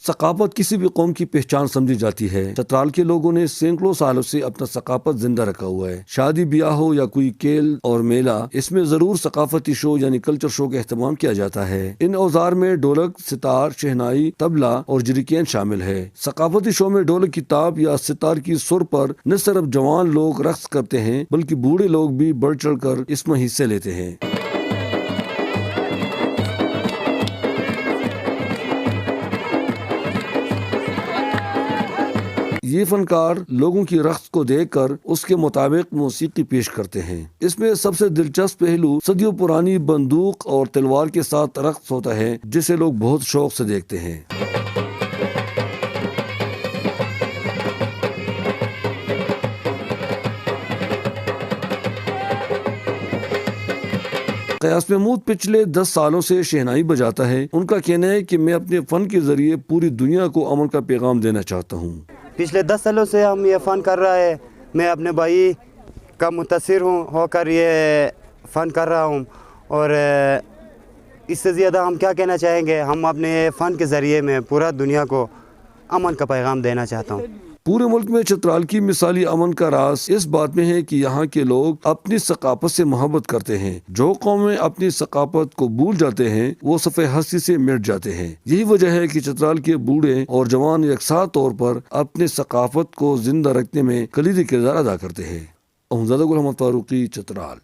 ثقافت کسی بھی قوم کی پہچان سمجھی جاتی ہے۔ چترال کے لوگوں نے سینکڑوں سالوں سے اپنا ثقافت زندہ رکھا ہوا ہے۔ شادی بیاہ ہو یا کوئی کھیل اور میلہ، اس میں ضرور ثقافتی شو یعنی کلچر شو کا اہتمام کیا جاتا ہے۔ ان اوزار میں ڈھولک، ستار، شہنائی، طبلہ اور جریکین شامل ہے۔ ثقافتی شو میں ڈھولک کی تاب یا ستار کی سر پر نہ صرف جوان لوگ رقص کرتے ہیں بلکہ بوڑھے لوگ بھی بڑھ چڑھ کر اس میں حصے لیتے ہیں۔ یہ فنکار لوگوں کی رقص کو دیکھ کر اس کے مطابق موسیقی پیش کرتے ہیں۔ اس میں سب سے دلچسپ پہلو صدیوں پرانی بندوق اور تلوار کے ساتھ رقص ہوتا ہے، جسے لوگ بہت شوق سے دیکھتے ہیں۔ قیاس محمود پچھلے 10 سالوں سے شہنائی بجاتا ہے۔ ان کا کہنا ہے کہ میں اپنے فن کے ذریعے پوری دنیا کو امن کا پیغام دینا چاہتا ہوں۔ پچھلے 10 سالوں سے ہم یہ فن کر رہا ہے۔ میں اپنے بھائی کا متاثر ہو کر یہ فن کر رہا ہوں، اور اس سے زیادہ ہم کیا کہنا چاہیں گے۔ ہم اپنے فن کے ذریعے میں پورا دنیا کو امن کا پیغام دینا چاہتا ہوں۔ پورے ملک میں چترال کی مثالی امن کا راز اس بات میں ہے کہ یہاں کے لوگ اپنی ثقافت سے محبت کرتے ہیں۔ جو قومیں اپنی ثقافت کو بھول جاتے ہیں وہ صفحہ ہستی سے مٹ جاتے ہیں۔ یہی وجہ ہے کہ چترال کے بوڑھے اور جوان یکساں طور پر اپنے ثقافت کو زندہ رکھنے میں کلیدی کردار ادا کرتے ہیں۔ احمد زادہ گل محمد فاروقی، چترال۔